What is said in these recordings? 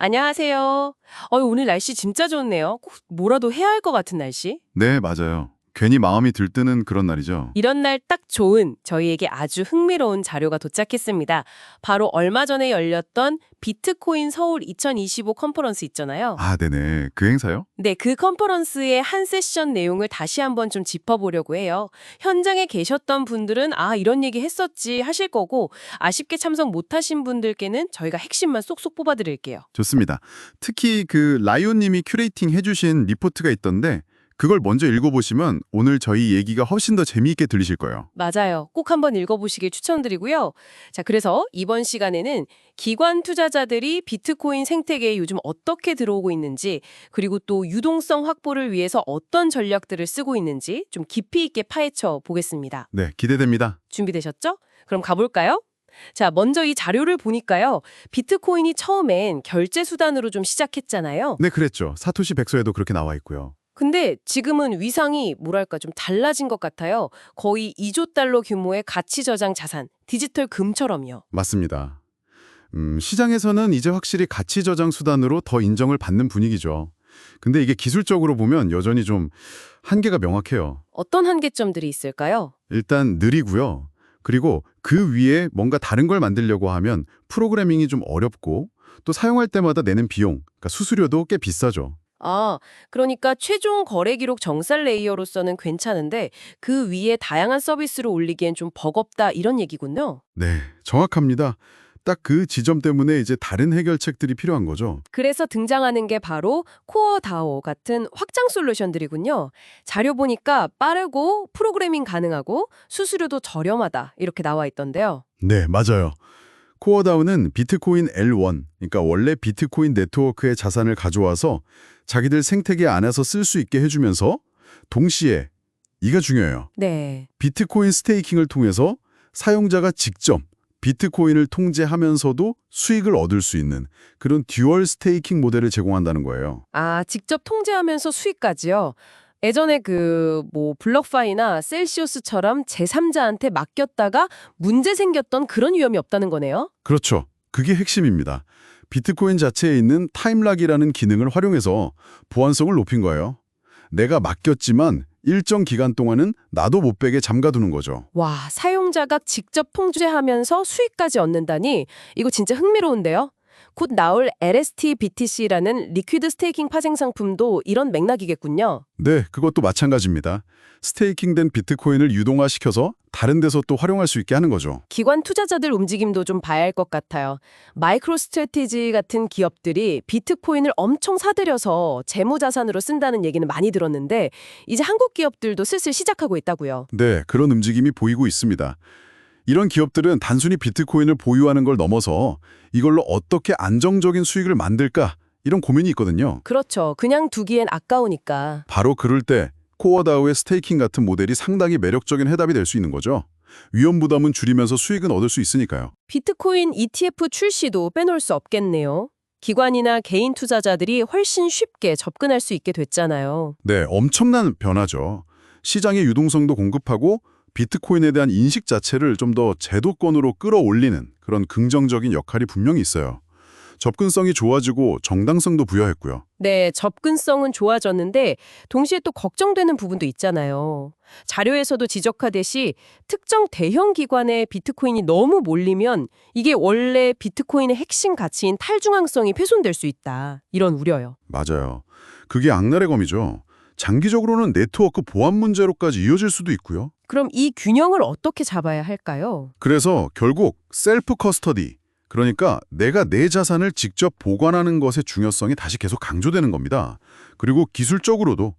안녕하세요. 오늘 날씨 진짜 좋네요. 꼭 뭐라도 해야 할 것 같은 날씨? 네, 맞아요. 괜히 마음이 들뜨는 그런 날이죠. 이런 날 딱 좋은 저희에게 아주 흥미로운 자료가 도착했습니다. 바로 얼마 전에 열렸던 비트코인 서울 2025 컨퍼런스 있잖아요. 아, 네네. 그 행사요? 네, 그 컨퍼런스의 한 세션 내용을 다시 한번 좀 짚어보려고 해요. 현장에 계셨던 분들은 이런 얘기 했었지 하실 거고 아쉽게 참석 못하신 분들께는 저희가 핵심만 쏙쏙 뽑아드릴게요. 좋습니다. 특히 그 라이온님이 큐레이팅 해주신 리포트가 있던데 그걸 먼저 읽어보시면 오늘 저희 얘기가 훨씬 더 재미있게 들리실 거예요. 맞아요. 꼭 한번 읽어보시길 추천드리고요. 자, 그래서 이번 시간에는 기관 투자자들이 비트코인 생태계에 요즘 어떻게 들어오고 있는지, 그리고 또 유동성 확보를 위해서 어떤 전략들을 쓰고 있는지 좀 깊이 있게 파헤쳐 보겠습니다. 네, 기대됩니다. 준비되셨죠? 그럼 가볼까요? 자, 먼저 이 자료를 보니까요. 비트코인이 처음엔 결제 수단으로 좀 시작했잖아요. 네, 그랬죠. 사토시 백서에도 그렇게 나와 있고요. 근데 지금은 위상이 뭐랄까 좀 달라진 것 같아요. 거의 2조 달러 규모의 가치 저장 자산, 디지털 금처럼요. 맞습니다. 시장에서는 이제 확실히 가치 저장 수단으로 더 인정을 받는 분위기죠. 근데 이게 기술적으로 보면 여전히 좀 한계가 명확해요. 어떤 한계점들이 있을까요? 일단 느리고요. 그리고 그 위에 뭔가 다른 걸 만들려고 하면 프로그래밍이 좀 어렵고 또 사용할 때마다 내는 비용, 그러니까 수수료도 꽤 비싸죠. 그러니까 최종 거래 기록 정산 레이어로서는 괜찮은데 그 위에 다양한 서비스를 올리기엔 좀 버겁다 이런 얘기군요. 네, 정확합니다. 딱 그 지점 때문에 이제 다른 해결책들이 필요한 거죠. 그래서 등장하는 게 바로 코어 다오 같은 확장 솔루션들이군요. 자료 보니까 빠르고 프로그래밍 가능하고 수수료도 저렴하다 이렇게 나와 있던데요. 네, 맞아요. 코어다운은 비트코인 L1, 그러니까 원래 비트코인 네트워크의 자산을 가져와서 자기들 생태계 안에서 쓸 수 있게 해주면서 동시에 이가 중요해요. 네. 비트코인 스테이킹을 통해서 사용자가 직접 비트코인을 통제하면서도 수익을 얻을 수 있는 그런 듀얼 스테이킹 모델을 제공한다는 거예요. 직접 통제하면서 수익까지요. 예전에 블럭파이나 셀시우스처럼 제3자한테 맡겼다가 문제 생겼던 그런 위험이 없다는 거네요. 그렇죠. 그게 핵심입니다. 비트코인 자체에 있는 타임락이라는 기능을 활용해서 보안성을 높인 거예요. 내가 맡겼지만 일정 기간 동안은 나도 못 빼게 잠가두는 거죠. 와, 사용자가 직접 통제하면서 수익까지 얻는다니 이거 진짜 흥미로운데요. 곧 나올 LST BTC라는 리퀴드 스테이킹 파생 상품도 이런 맥락이겠군요. 네, 그것도 마찬가지입니다. 스테이킹된 비트코인을 유동화시켜서 다른 데서 또 활용할 수 있게 하는 거죠. 기관 투자자들 움직임도 좀 봐야 할 것 같아요. 마이크로 스트래티지 같은 기업들이 비트코인을 엄청 사들여서 재무자산으로 쓴다는 얘기는 많이 들었는데 이제 한국 기업들도 슬슬 시작하고 있다고요. 네, 그런 움직임이 보이고 있습니다. 이런 기업들은 단순히 비트코인을 보유하는 걸 넘어서 이걸로 어떻게 안정적인 수익을 만들까 이런 고민이 있거든요. 그렇죠. 그냥 두기엔 아까우니까. 바로 그럴 때 코어다우의 스테이킹 같은 모델이 상당히 매력적인 해답이 될 수 있는 거죠. 위험 부담은 줄이면서 수익은 얻을 수 있으니까요. 비트코인 ETF 출시도 빼놓을 수 없겠네요. 기관이나 개인 투자자들이 훨씬 쉽게 접근할 수 있게 됐잖아요. 네, 엄청난 변화죠. 시장의 유동성도 공급하고 비트코인에 대한 인식 자체를 좀 더 제도권으로 끌어올리는 그런 긍정적인 역할이 분명히 있어요. 접근성이 좋아지고 정당성도 부여했고요. 네, 접근성은 좋아졌는데 동시에 또 걱정되는 부분도 있잖아요. 자료에서도 지적하듯이 특정 대형 기관에 비트코인이 너무 몰리면 이게 원래 비트코인의 핵심 가치인 탈중앙성이 훼손될 수 있다. 이런 우려요. 맞아요. 그게 악랄의 검이죠. 장기적으로는 네트워크 보안 문제로까지 이어질 수도 있고요. 그럼 이 균형을 어떻게 잡아야 할까요? 그래서 결국 셀프 커스터디, 그러니까 내가 내 자산을 직접 보관하는 것의 중요성이 다시 계속 강조되는 겁니다. 그리고 기술적으로도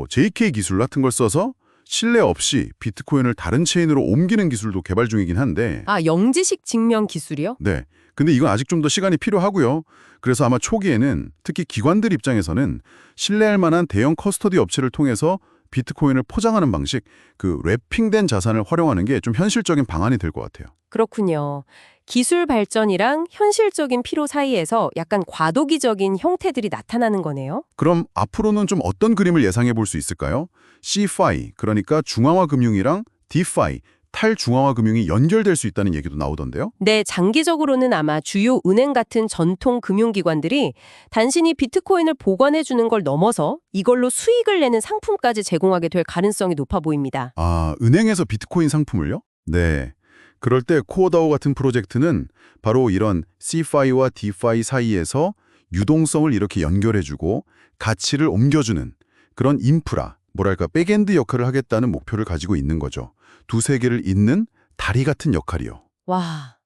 JK 기술 같은 걸 써서 신뢰 없이 비트코인을 다른 체인으로 옮기는 기술도 개발 중이긴 한데 영지식 증명 기술이요? 네. 근데 이건 아직 좀 더 시간이 필요하고요. 그래서 아마 초기에는 특히 기관들 입장에서는 신뢰할 만한 대형 커스터디 업체를 통해서 비트코인을 포장하는 방식, 그 랩핑된 자산을 활용하는 게 좀 현실적인 방안이 될 것 같아요. 그렇군요. 기술 발전이랑 현실적인 필요 사이에서 약간 과도기적인 형태들이 나타나는 거네요. 그럼 앞으로는 좀 어떤 그림을 예상해 볼 수 있을까요? CFI, 그러니까 중앙화 금융이랑 DeFi, 탈중앙화 금융이 연결될 수 있다는 얘기도 나오던데요. 네, 장기적으로는 아마 주요 은행 같은 전통 금융기관들이 단순히 비트코인을 보관해주는 걸 넘어서 이걸로 수익을 내는 상품까지 제공하게 될 가능성이 높아 보입니다. 아, 은행에서 비트코인 상품을요? 네. 그럴 때 코어다오 같은 프로젝트는 바로 이런 CFI와 DeFi 사이에서 유동성을 이렇게 연결해주고 가치를 옮겨주는 그런 인프라, 뭐랄까 백엔드 역할을 하겠다는 목표를 가지고 있는 거죠. 두세 개를 잇는 다리 같은 역할이요. 와,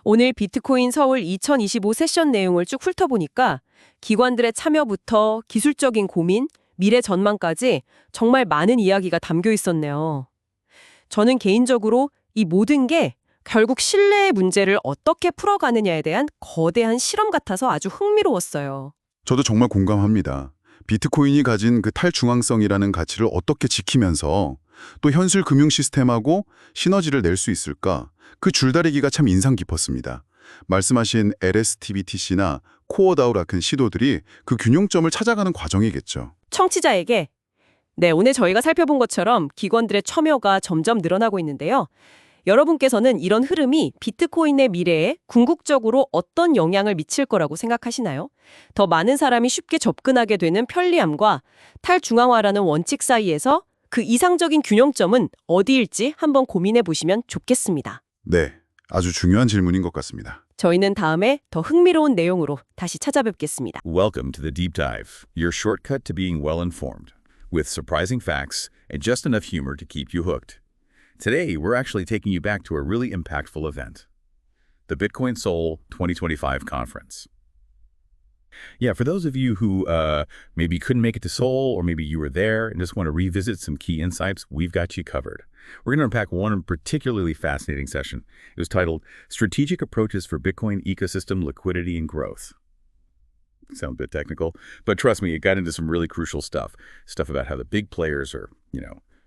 오늘 비트코인 서울 2025 세션 내용을 쭉 훑어보니까 기관들의 참여부터 기술적인 고민, 미래 전망까지 정말 많은 이야기가 담겨 있었네요. 저는 개인적으로 이 모든 게 결국 신뢰의 문제를 어떻게 풀어가느냐에 대한 거대한 실험 같아서 아주 흥미로웠어요. 저도 정말 공감합니다. 비트코인이 가진 그 탈중앙성이라는 가치를 어떻게 지키면서 또 현실 금융 시스템하고 시너지를 낼 수 있을까? 그 줄다리기가 참 인상 깊었습니다. 말씀하신 LSTBTC나 코어다오 같은 시도들이 그 균형점을 찾아가는 과정이겠죠. 청취자에게 네, 오늘 저희가 살펴본 것처럼 기관들의 참여가 점점 늘어나고 있는데요. 여러분께서는 이런 흐름이 비트코인의 미래에 궁극적으로 어떤 영향을 미칠 거라고 생각하시나요? 더 많은 사람이 쉽게 접근하게 되는 편리함과 탈중앙화라는 원칙 사이에서 그 이상적인 균형점은 어디일지 한번 고민해 보시면 좋겠습니다. 네, 아주 중요한 질문인 것 같습니다. 저희는 다음에 더 흥미로운 내용으로 다시 찾아뵙겠습니다. Welcome to the Deep Dive, your shortcut to being well-informed, with surprising facts and just enough humor to keep you hooked. Today, we're actually taking you back to a really impactful event, the Bitcoin Seoul 2025 conference. Yeah, for those of you who maybe couldn't make it to Seoul, or maybe you were there and just want to revisit some key insights, we've got you covered. We're going to unpack one particularly fascinating session. It was titled Strategic Approaches for Bitcoin Ecosystem Liquidity and Growth. Sound a bit technical, but trust me, it got into some really crucial stuff. Stuff about how the big players are,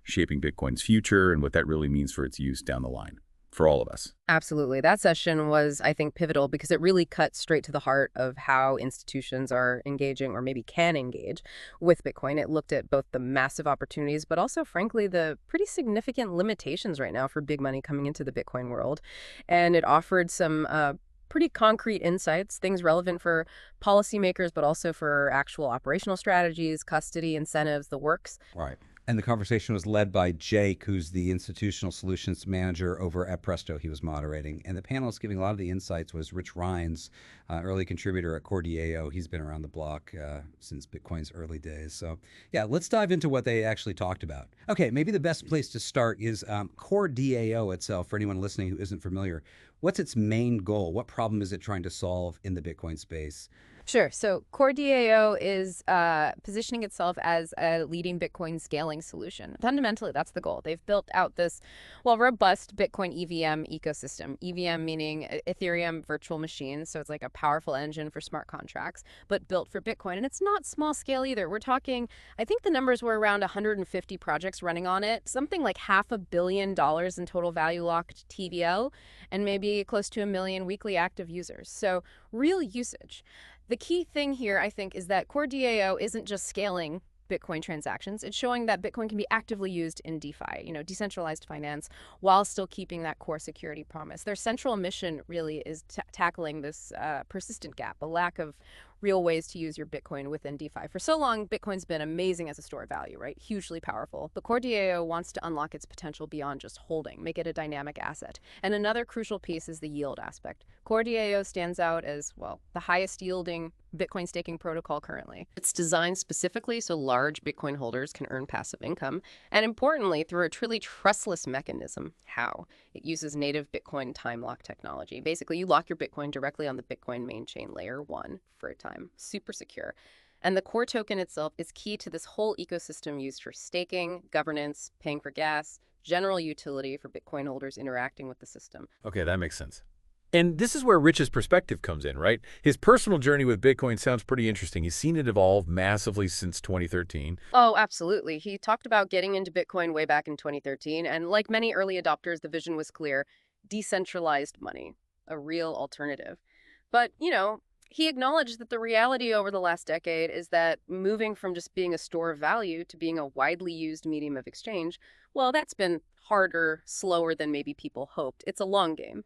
shaping Bitcoin's future and what that really means for its use down the line for all of us. Absolutely. That session was, I think, pivotal because it really cut straight to the heart of how institutions are engaging or maybe can engage with Bitcoin. It looked at both the massive opportunities, but also, frankly, the pretty significant limitations right now for big money coming into the Bitcoin world. And it offered some pretty concrete insights, things relevant for policymakers, but also for actual operational strategies, custody, incentives, the works. Right. And the conversation was led by Jake, who's the Institutional Solutions Manager over at Presto. He was moderating. And the panelist giving a lot of the insights was Rich Rhines, early contributor at CoreDAO. He's been around the block since Bitcoin's early days. So yeah, let's dive into what they actually talked about. Okay, maybe the best place to start is CoreDAO itself, for anyone listening who isn't familiar. What's its main goal? What problem is it trying to solve in the Bitcoin space? Sure. So CoreDAO is positioning itself as a leading Bitcoin scaling solution. Fundamentally, that's the goal. They've built out this, robust Bitcoin EVM ecosystem. EVM meaning Ethereum virtual machines. So it's like a powerful engine for smart contracts, but built for Bitcoin. And it's not small scale either. We're talking, I think the numbers were around 150 projects running on it, something like $500 million in total value locked TVL, and maybe close to 1 million weekly active users. So real usage. The key thing here, I think, is that CoreDAO isn't just scaling Bitcoin transactions. It's showing that Bitcoin can be actively used in DeFi, decentralized finance, while still keeping that core security promise. Their central mission really is tackling this persistent gap, a lack of real ways to use your Bitcoin within DeFi. For so long, Bitcoin's been amazing as a store of value, right? Hugely powerful. But CoreDAO wants to unlock its potential beyond just holding, make it a dynamic asset. And another crucial piece is the yield aspect. CoreDAO stands out as, the highest yielding Bitcoin staking protocol currently. It's designed specifically so large Bitcoin holders can earn passive income, and importantly, through a truly trustless mechanism. How? It uses native Bitcoin time lock technology. Basically, you lock your Bitcoin directly on the Bitcoin main chain layer 1 for a time. Super secure. And the core token itself is key to this whole ecosystem used for staking, governance, paying for gas, general utility for Bitcoin holders interacting with the system. Okay, that makes sense. And this is where Rich's perspective comes in, right? His personal journey with Bitcoin sounds pretty interesting. He's seen it evolve massively since 2013. Oh, absolutely. He talked about getting into Bitcoin way back in 2013. And like many early adopters, the vision was clear: decentralized money, a real alternative. But, He acknowledged that the reality over the last decade is that moving from just being a store of value to being a widely used medium of exchange, well, that's been harder, slower than maybe people hoped. It's a long game.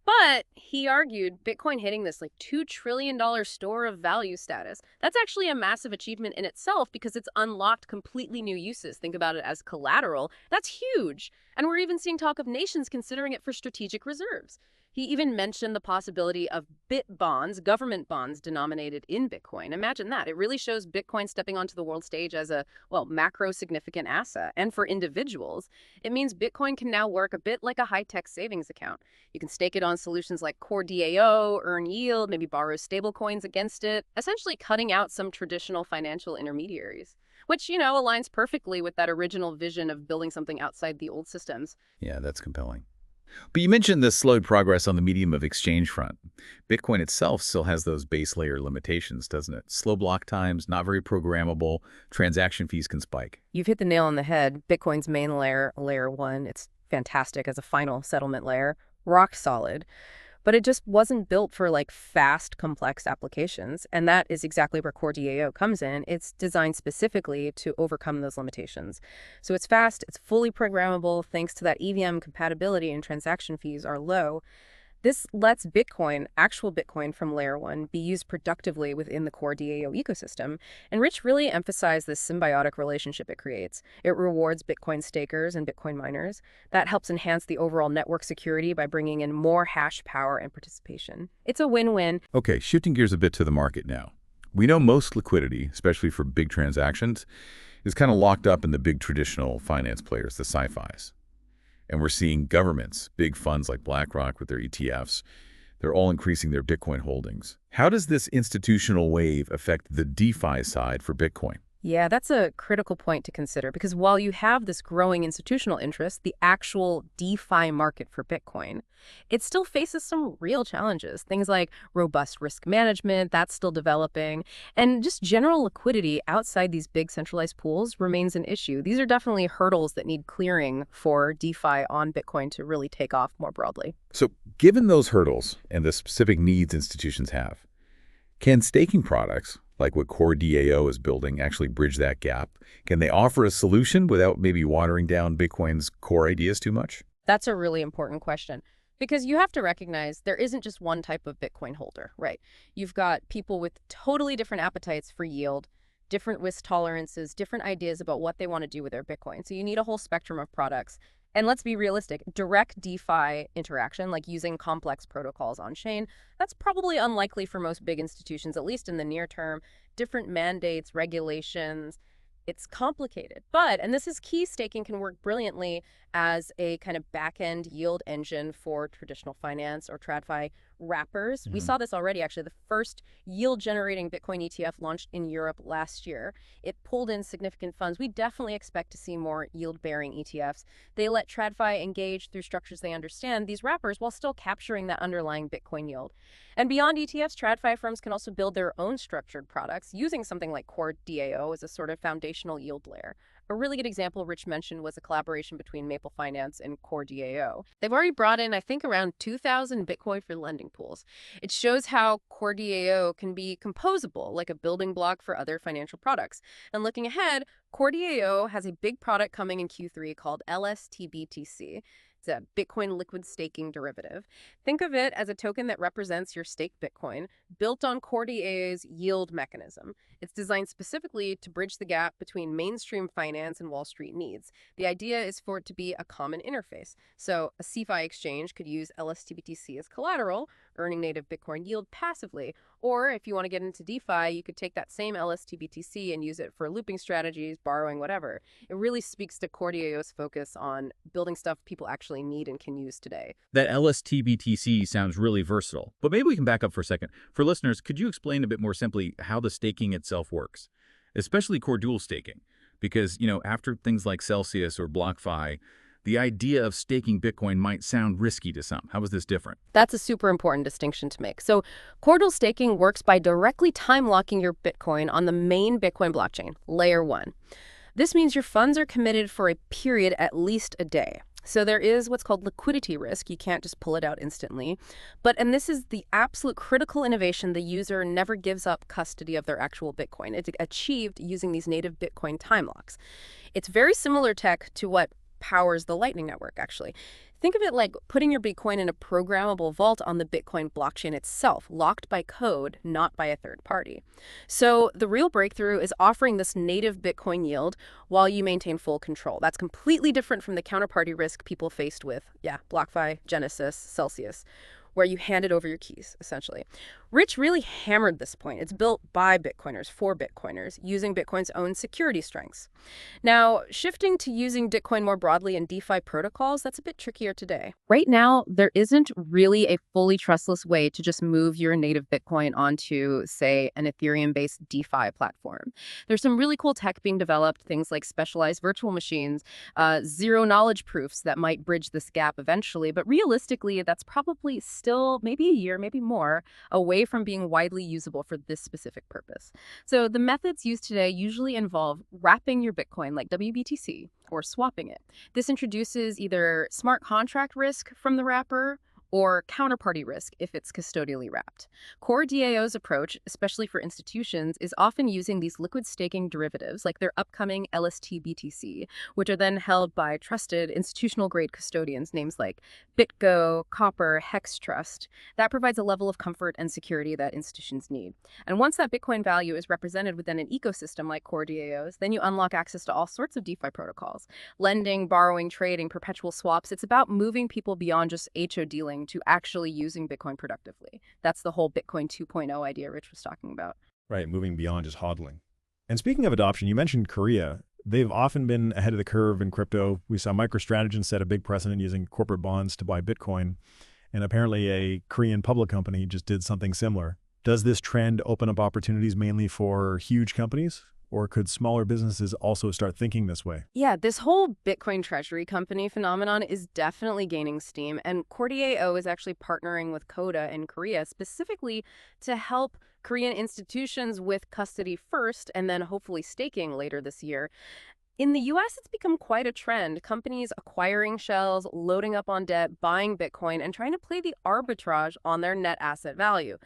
But he argued Bitcoin hitting this like $2 trillion store of value status, that's actually a massive achievement in itself because it's unlocked completely new uses. Think about it as collateral. That's huge. And we're even seeing talk of nations considering it for strategic reserves. He even mentioned the possibility of bit bonds, government bonds denominated in Bitcoin. Imagine that. It really shows Bitcoin stepping onto the world stage as a, well, macro significant asset. And for individuals, it means Bitcoin can now work a bit like a high-tech savings account. You can stake it on solutions like Core DAO, earn yield, maybe borrow stablecoins against it, essentially cutting out some traditional financial intermediaries. Which, aligns perfectly with that original vision of building something outside the old systems. Yeah, that's compelling. But you mentioned the slowed progress on the medium of exchange front. Bitcoin itself still has those base layer limitations, doesn't it? Slow block times, not very programmable, transaction fees can spike. You've hit the nail on the head. Bitcoin's main layer, layer 1, it's fantastic as a final settlement layer, rock solid. But it just wasn't built for fast, complex applications. And that is exactly where Core DAO comes in. It's designed specifically to overcome those limitations. So it's fast, it's fully programmable, thanks to that EVM compatibility, and transaction fees are low. This lets Bitcoin, actual Bitcoin from layer 1, be used productively within the Core DAO ecosystem. And Rich really emphasized this symbiotic relationship it creates. It rewards Bitcoin stakers and Bitcoin miners. That helps enhance the overall network security by bringing in more hash power and participation. It's a win-win. Okay, shifting gears a bit to the market now. We know most liquidity, especially for big transactions, is kind of locked up in the big traditional finance players, the sci-fis. And we're seeing governments, big funds like BlackRock with their ETFs, they're all increasing their Bitcoin holdings. How does this institutional wave affect the DeFi side for Bitcoin? Yeah, that's a critical point to consider because while you have this growing institutional interest, the actual DeFi market for Bitcoin, it still faces some real challenges. Things like robust risk management, that's still developing, and just general liquidity outside these big centralized pools remains an issue. These are definitely hurdles that need clearing for DeFi on Bitcoin to really take off more broadly. So given those hurdles and the specific needs institutions have, can staking products like what Core DAO is building actually bridge that gap? Can they offer a solution without maybe watering down Bitcoin's core ideas too much? That's a really important question because you have to recognize there isn't just one type of Bitcoin holder, right? You've got people with totally different appetites for yield, different risk tolerances, different ideas about what they want to do with their Bitcoin. So you need a whole spectrum of products. And let's be realistic, direct DeFi interaction, like using complex protocols on-chain, that's probably unlikely for most big institutions, at least in the near term. Different mandates, regulations, it's complicated. But, and this is key, staking can work brilliantly as a kind of back-end yield engine for traditional finance or TradFi wrappers. We saw this already, actually. The first yield-generating Bitcoin ETF launched in Europe last year. It pulled in significant funds. We definitely expect to see more yield-bearing ETFs. They let TradFi engage through structures they understand, these wrappers, while still capturing that underlying Bitcoin yield. And beyond ETFs, TradFi firms can also build their own structured products using something like Core DAO as a sort of foundational yield layer. A really good example Rich mentioned was a collaboration between Maple Finance and Core DAO. They've already brought in, I think, around 2,000 Bitcoin for lending pools. It shows how Core DAO can be composable, like a building block for other financial products. And looking ahead, Core DAO has a big product coming in Q3 called LSTBTC. It's a Bitcoin liquid staking derivative. Think of it as a token that represents your staked Bitcoin, built on Core DAO's yield mechanism. It's designed specifically to bridge the gap between mainstream finance and Wall Street needs. The idea is for it to be a common interface. So a CeFi exchange could use LSTBTC as collateral, earning native Bitcoin yield passively. Or if you want to get into DeFi, you could take that same LSTBTC and use it for looping strategies, borrowing, whatever. It really speaks to Core DAO's focus on building stuff people actually need and can use today. That LSTBTC sounds really versatile, but maybe we can back up for a second. For listeners, could you explain a bit more simply how the staking itself works, especially core dual staking? Because, after things like Celsius or BlockFi, the idea of staking Bitcoin might sound risky to some. How is this different? That's a super important distinction to make. So core dual staking works by directly time locking your Bitcoin on the main Bitcoin blockchain, layer 1. This means your funds are committed for a period at least a day. So there is what's called liquidity risk. You can't just pull it out instantly. And this is the absolute critical innovation. The user never gives up custody of their actual Bitcoin. It's achieved using these native Bitcoin time locks. It's very similar tech to what powers the Lightning Network, actually. Think of it like putting your Bitcoin in a programmable vault on the Bitcoin blockchain itself, locked by code, not by a third party. So the real breakthrough is offering this native Bitcoin yield while you maintain full control. That's completely different from the counterparty risk people faced with, BlockFi, Genesis, Celsius, where you handed over your keys, essentially. Rich really hammered this point. It's built by Bitcoiners for Bitcoiners, using Bitcoin's own security strengths. Now, shifting to using Bitcoin more broadly in DeFi protocols, that's a bit trickier today. Right now, there isn't really a fully trustless way to just move your native Bitcoin onto, say, an Ethereum-based DeFi platform. There's some really cool tech being developed, things like specialized virtual machines, zero-knowledge proofs that might bridge this gap eventually, but realistically, that's probably still maybe a year, maybe more, away from being widely usable for this specific purpose. So the methods used today usually involve wrapping your Bitcoin like WBTC or swapping it. This introduces either smart contract risk from the wrapper or counterparty risk if it's custodially wrapped. Core DAO's approach, especially for institutions, is often using these liquid staking derivatives like their upcoming LST-BTC, which are then held by trusted institutional-grade custodians, names like BitGo, Copper, Hex Trust. That provides a level of comfort and security that institutions need. And once that Bitcoin value is represented within an ecosystem like Core DAO's, then you unlock access to all sorts of DeFi protocols. Lending, borrowing, trading, perpetual swaps. It's about moving people beyond just HO dealing to actually using Bitcoin productively. That's the whole Bitcoin 2.0 idea Rich was talking about. Right, moving beyond just hodling. And speaking of adoption, you mentioned Korea. They've often been ahead of the curve in crypto. We saw MicroStrategy set a big precedent using corporate bonds to buy Bitcoin. And apparently a Korean public company just did something similar. Does this trend open up opportunities mainly for huge companies? Or could smaller businesses also start thinking this way? Yeah, this whole Bitcoin treasury company phenomenon is definitely gaining steam. And Core DAO is actually partnering with Koda in Korea specifically to help Korean institutions with custody first and then hopefully staking later this year. In the US, it's become quite a trend. Companies acquiring shells, loading up on debt, buying Bitcoin, and trying to play the arbitrage on their net asset value.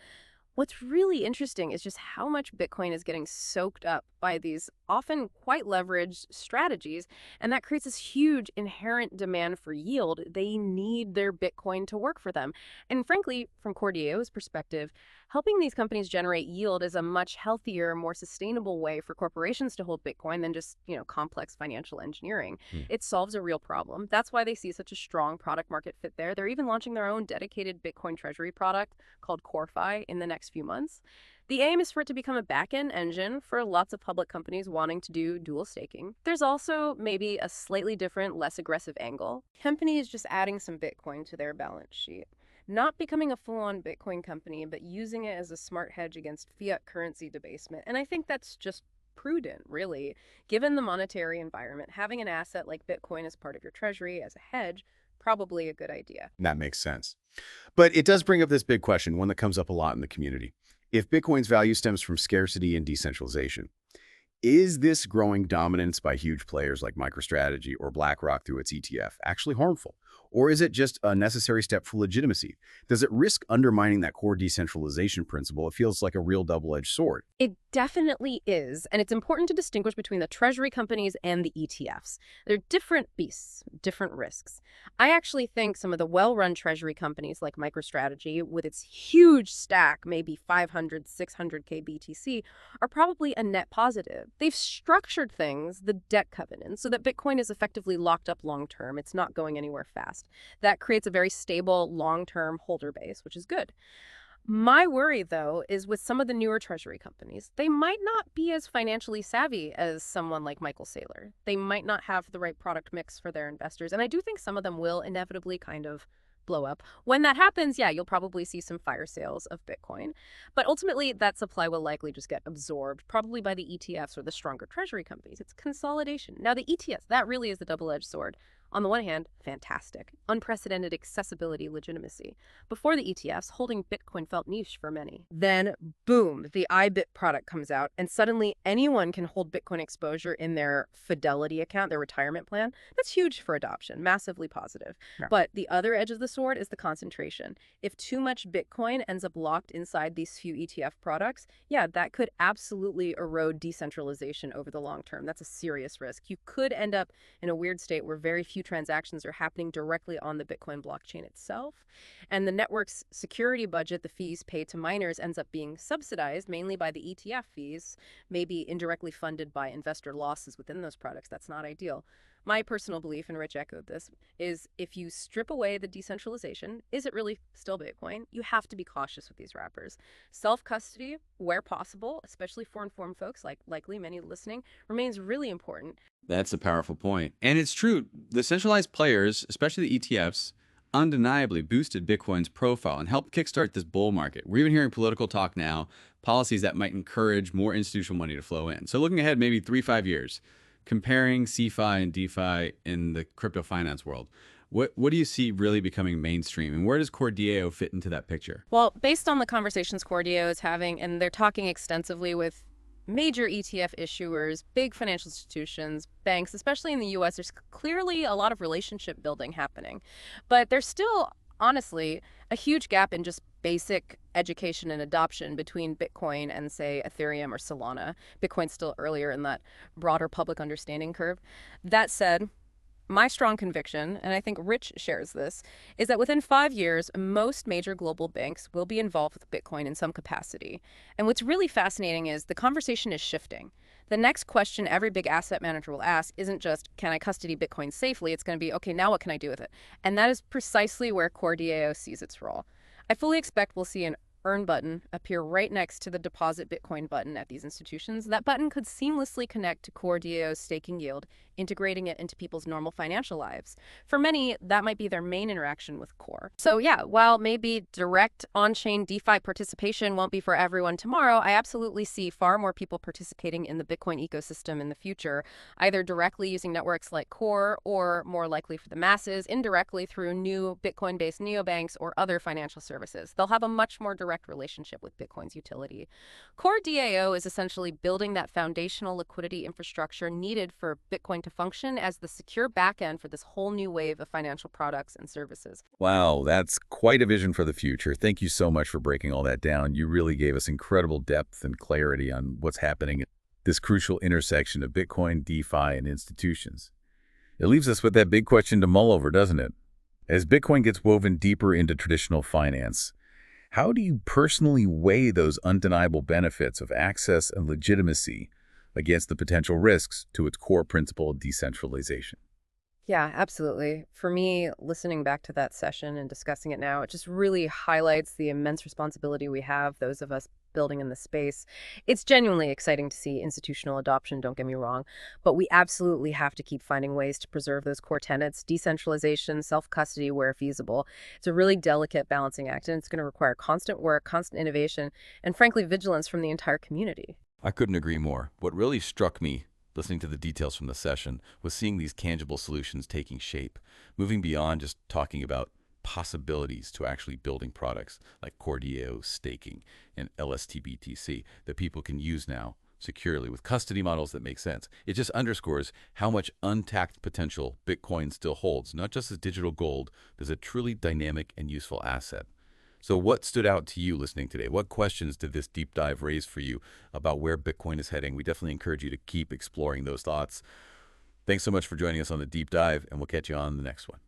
What's really interesting is just how much Bitcoin is getting soaked up by these often quite leveraged strategies, and that creates this huge inherent demand for yield. They need their Bitcoin to work for them. And frankly, from Core DAO's perspective, helping these companies generate yield is a much healthier, more sustainable way for corporations to hold Bitcoin than just, complex financial engineering. It solves a real problem. That's why they see such a strong product market fit there. They're even launching their own dedicated Bitcoin treasury product called CoreFi in the next few months. The aim is for it to become a back-end engine for lots of public companies wanting to do dual staking. There's also maybe a slightly different, less aggressive angle. Companies just adding some Bitcoin to their balance sheet. Not becoming a full-on Bitcoin company, but using it as a smart hedge against fiat currency debasement. And I think that's just prudent, really. Given the monetary environment, having an asset like Bitcoin as part of your treasury as a hedge, probably a good idea. That makes sense. But it does bring up this big question, one that comes up a lot in the community. If Bitcoin's value stems from scarcity and decentralization, is this growing dominance by huge players like MicroStrategy or BlackRock through its ETF actually harmful? Or is it just a necessary step for legitimacy? Does it risk undermining that core decentralization principle? It feels like a real double-edged sword. It definitely is, and it's important to distinguish between the treasury companies and the ETFs. They're different beasts, different risks. I actually think some of the well-run treasury companies like MicroStrategy, with its huge stack, maybe 500, 600K BTC, are probably a net positive. They've structured things, the debt covenant, so that Bitcoin is effectively locked up long-term. It's not going anywhere fast. That creates a very stable, long-term holder base, which is good. My worry, though, is with some of the newer treasury companies. They might not be as financially savvy as someone like Michael Saylor. They might not have the right product mix for their investors. And I do think some of them will inevitably kind of blow up. When that happens, yeah, you'll probably see some fire sales of Bitcoin. But ultimately, that supply will likely just get absorbed, probably by the ETFs or the stronger treasury companies. It's consolidation. Now, the ETFs, that really is the double-edged sword. On the one hand, fantastic. Unprecedented accessibility, legitimacy. Before the ETFs, holding Bitcoin felt niche for many. Then, boom, the iBit product comes out, and suddenly anyone can hold Bitcoin exposure in their Fidelity account, their retirement plan. That's huge for adoption, massively positive. Yeah. But the other edge of the sword is the concentration. If too much Bitcoin ends up locked inside these few ETF products, yeah, that could absolutely erode decentralization over the long term. That's a serious risk. You could end up in a weird state where very few transactions are happening directly on the Bitcoin blockchain itself. And the network's security budget, the fees paid to miners, ends up being subsidized mainly by the ETF fees, maybe indirectly funded by investor losses within those products. That's not ideal. My personal belief, and Rich echoed this, is if you strip away the decentralization, is it really still Bitcoin? You have to be cautious with these wrappers. Self-custody, where possible, especially for informed folks, like likely many listening, remains really important. That's a powerful point. And it's true, the centralized players, especially the ETFs, undeniably boosted Bitcoin's profile and helped kickstart this bull market. We're even hearing political talk now, policies that might encourage more institutional money to flow in. So looking ahead maybe 3-5 years, comparing CeFi and DeFi in the crypto finance world, what do you see really becoming mainstream, and where does Core DAO fit into that picture? Well, based on the conversations Core DAO is having, and they're talking extensively with major ETF issuers, big financial institutions, banks, especially in the US, there's clearly a lot of relationship building happening. But there's still, honestly, a huge gap in just basic education and adoption between Bitcoin and, say, Ethereum or Solana. Bitcoin's still earlier in that broader public understanding curve. That said, my strong conviction, and I think Rich shares this, is that within 5 years, most major global banks will be involved with Bitcoin in some capacity. And what's really fascinating is the conversation is shifting. The next question every big asset manager will ask isn't just, can I custody Bitcoin safely? It's going to be, okay, now what can I do with it? And that is precisely where Core DAO sees its role. I fully expect we'll see an Earn button appear right next to the Deposit Bitcoin button at these institutions. That button could seamlessly connect to Core DAO's staking yield, integrating it into people's normal financial lives. For many, that might be their main interaction with Core. So yeah, while maybe direct on-chain DeFi participation won't be for everyone tomorrow, I absolutely see far more people participating in the Bitcoin ecosystem in the future, either directly using networks like Core or, more likely for the masses, indirectly through new Bitcoin-based neobanks or other financial services. They'll have a much more direct relationship with Bitcoin's utility. Core DAO is essentially building that foundational liquidity infrastructure needed for Bitcoin to function as the secure backend for this whole new wave of financial products and services. Wow, that's quite a vision for the future. Thank you so much for breaking all that down. You really gave us incredible depth and clarity on what's happening at this crucial intersection of Bitcoin, DeFi, and institutions. It leaves us with that big question to mull over, doesn't it? As Bitcoin gets woven deeper into traditional finance, how do you personally weigh those undeniable benefits of access and legitimacy against the potential risks to its core principle of decentralization? Yeah, absolutely. For me, listening back to that session and discussing it now, it just really highlights the immense responsibility we have, those of us building in the space. It's genuinely exciting to see institutional adoption, don't get me wrong, but we absolutely have to keep finding ways to preserve those core tenets, decentralization, self-custody where feasible. It's a really delicate balancing act, and it's going to require constant work, constant innovation, and frankly, vigilance from the entire community. I couldn't agree more. What really struck me listening to the details from the session was seeing these tangible solutions taking shape, moving beyond just talking about possibilities to actually building products like Core DAO, staking, and LSTBTC that people can use now securely with custody models that make sense. It just underscores how much untapped potential Bitcoin still holds, not just as digital gold, but as a truly dynamic and useful asset. So what stood out to you listening today? What questions did this deep dive raise for you about where Bitcoin is heading? We definitely encourage you to keep exploring those thoughts. Thanks so much for joining us on the deep dive, and we'll catch you on the next one.